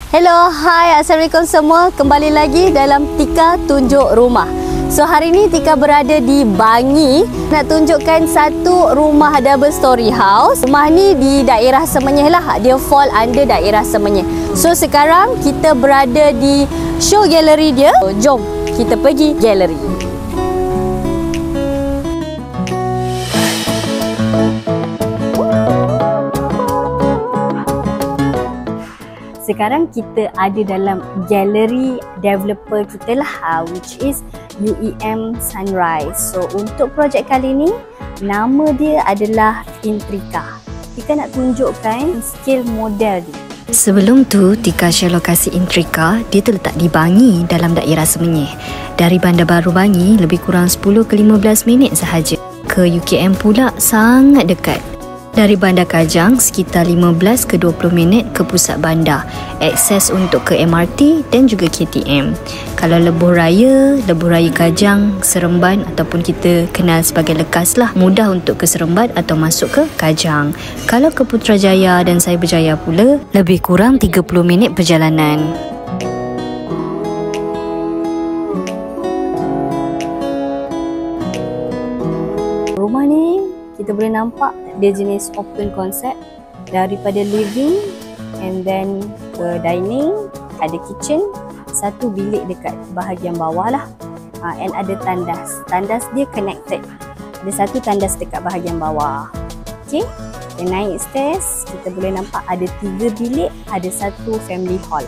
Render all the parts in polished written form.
Hello, hai, Assalamualaikum semua. Kembali lagi dalam Tika Tunjuk Rumah. So, hari ni Tika berada di Bangi. Nak tunjukkan satu rumah double story house. Rumah ni di daerah Semenyih lah. Dia fall under daerah Semenyih. So, sekarang kita berada di show gallery dia. So, jom kita pergi gallery. Sekarang kita ada dalam galeri developer kita lah, which is UEM Sunrise. So untuk projek kali ni, nama dia adalah Intrika. Tika nak tunjukkan scale model dia. Sebelum tu, Tika share lokasi Intrika. Dia terletak di Bangi dalam daerah Semenyih. Dari Bandar Baru Bangi lebih kurang 10 ke 15 minit sahaja. Ke UKM pula sangat dekat. Dari Bandar Kajang sekitar 15 ke 20 minit ke pusat bandar. Akses untuk ke MRT dan juga KTM. Kalau Lebuh Raya Kajang, Seremban ataupun kita kenal sebagai Lekas lah, mudah untuk ke Seremban atau masuk ke Kajang. Kalau ke Putrajaya dan Cyberjaya pula, lebih kurang 30 minit perjalanan. Rumah ni kita boleh nampak dia jenis open concept, daripada living and then ke dining, ada kitchen, satu bilik dekat bahagian bawah lah, and ada tandas dia connected, ada satu tandas dekat bahagian bawah. Okay, dan naik stairs kita boleh nampak ada 3 bilik, ada satu family hall.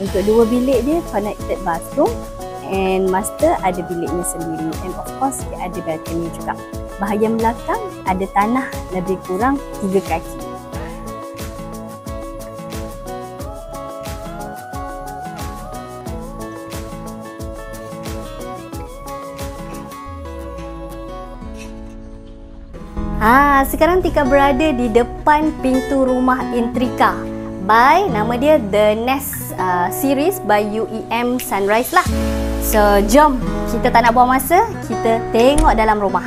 Untuk 2 bilik dia connected bathroom, and master ada biliknya sendiri, and of course dia ada balcony juga. Bahagian belakang ada tanah lebih kurang 3 kaki. Sekarang Tika berada di depan pintu rumah Intrika by, nama dia The Nest series by UEM Sunrise lah. So, jom kita tak nak buang masa, kita tengok dalam rumah.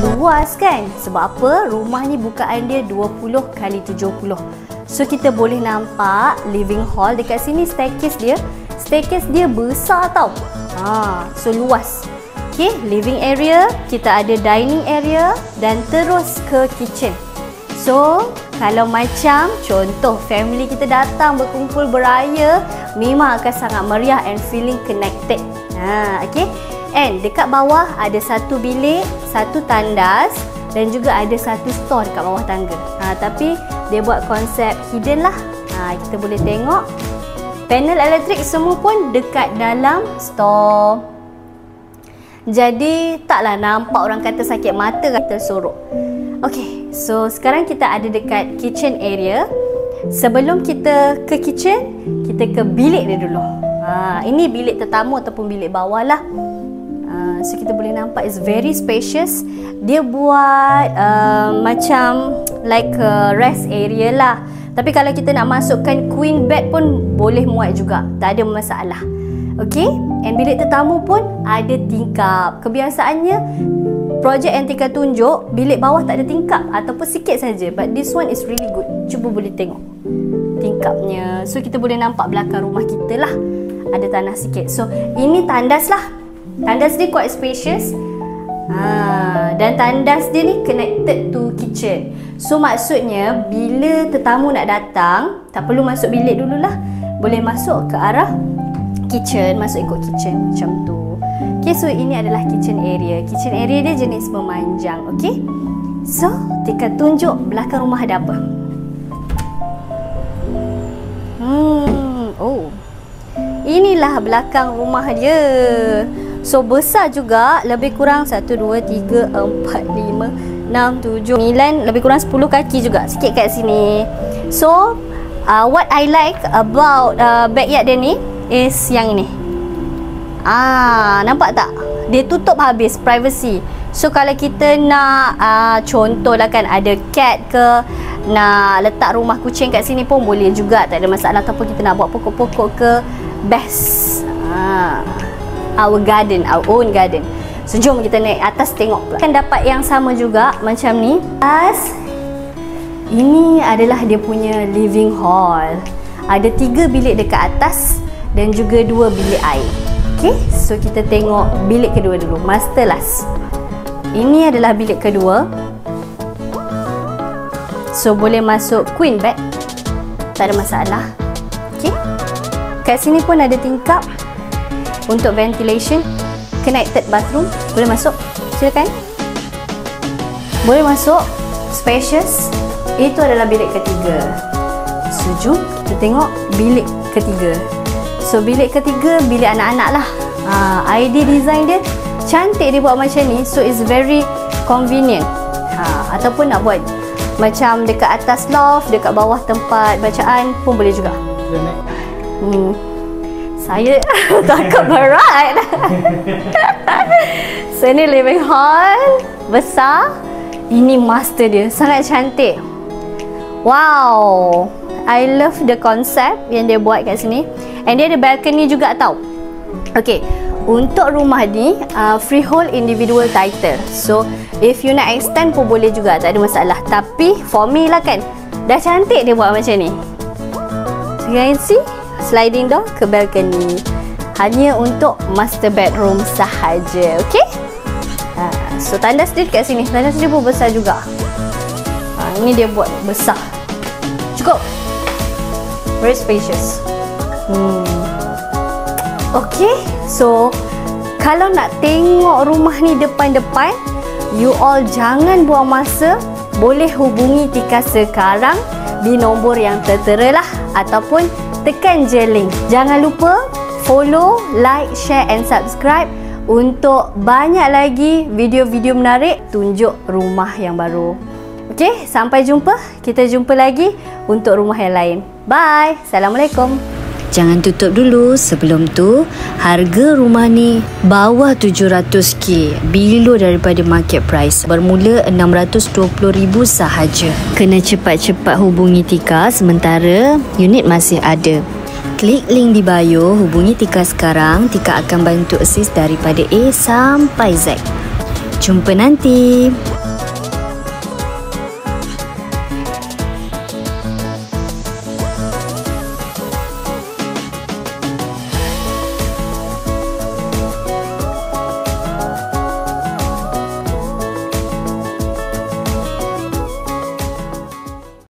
Luas kan? Sebab apa? Rumah ni bukaan dia 20 kali 70. So, kita boleh nampak living hall. Dekat sini staircase dia besar tau. So luas. Okay, living area, kita ada dining area dan terus ke kitchen. So, kalau macam contoh family kita datang berkumpul beraya, memang akan sangat meriah and feeling connected. Okay. And dekat bawah ada satu bilik, satu tandas dan juga ada satu store dekat bawah tangga. Tapi dia buat konsep hidden lah. Kita boleh tengok panel elektrik semua pun dekat dalam store. Jadi taklah nampak orang kata sakit mata kata sorok. Okay, so sekarang kita ada dekat kitchen area. Sebelum kita ke kitchen, kita ke bilik dia dulu. Ini bilik tetamu ataupun bilik bawah lah. So kita boleh nampak it's very spacious. Dia buat macam like a rest area lah. Tapi kalau kita nak masukkan queen bed pun boleh muat juga, tak ada masalah. Okay, and bilik tetamu pun ada tingkap. Kebiasaannya projek yang Tika tunjuk, bilik bawah tak ada tingkap ataupun sikit saja. But this one is really good. Cuba boleh tengok tingkapnya. So kita boleh nampak belakang rumah kita lah, ada tanah sikit. So ini tandas lah. Tandas dia quite spacious. Dan tandas dia ni connected to kitchen. So maksudnya bila tetamu nak datang, tak perlu masuk bilik dululah, boleh masuk ke arah kitchen, masuk ikut kitchen macam tu. Okay, so ini adalah kitchen area. Kitchen area dia jenis memanjang. Okay, so Tika tunjuk belakang rumah ada apa. Inilah belakang rumah dia. So besar juga, lebih kurang 1, 2, 3, 4, 5, 6, 7, 9, lebih kurang 10 kaki juga, sikit kat sini. So what I like about backyard dia ni is yang ini. Nampak tak? Dia tutup habis, privacy. So kalau kita nak contohlah kan, ada cat ke, nak letak rumah kucing kat sini pun boleh juga, tak ada masalah. Ataupun kita nak buat pokok-pokok ke, best. our garden, our own garden. So jom kita naik atas tengok pula. Kan dapat yang sama juga macam ni. Ini adalah dia punya living hall. Ada 3 bilik dekat atas dan juga 2 bilik air. Okay, so kita tengok bilik kedua dulu, master last. Ini adalah bilik kedua. So boleh masuk queen bed, tak ada masalah. Okay, kat sini pun ada tingkap untuk ventilation. Connected bathroom, boleh masuk, silakan. Boleh masuk, spacious. Itu adalah bilik ketiga. So jom kita tengok bilik ketiga. So bilik ketiga, bilik anak-anak lah. Idea design dia cantik, dia buat macam ni. So it's very convenient. Ataupun nak buat macam dekat atas loft, dekat bawah tempat bacaan pun boleh juga. Saya takut berat. So ni living hall besar. Ini master dia, sangat cantik. Wow, I love the concept yang dia buat kat sini. And dia ada balcony juga tau. Okay, untuk rumah ni freehold individual title. So if you nak extend pun boleh juga, tak ada masalah. Tapi for me lah kan, dah cantik dia buat macam ni. So you can see sliding door ke balcony. Hanya untuk master bedroom sahaja. Okay, so tandas dia kat sini. Tandas dia pun besar juga. Ini dia buat besar. Cukup. Very spacious. Okay, so kalau nak tengok rumah ni depan-depan, you all jangan buang masa. Boleh hubungi Tika sekarang di nombor yang tertera lah, ataupun tekan je link. Jangan lupa follow, like, share and subscribe untuk banyak lagi video-video menarik tunjuk rumah yang baru. Okay, sampai jumpa. Kita jumpa lagi untuk rumah yang lain. Bye. Assalamualaikum. Jangan tutup dulu, sebelum tu harga rumah ni bawah 700k, below daripada market price, bermula 620,000 sahaja. Kena cepat-cepat hubungi Tika sementara unit masih ada. Klik link di bio, hubungi Tika sekarang. Tika akan bantu assist daripada A sampai Z. Jumpa nanti.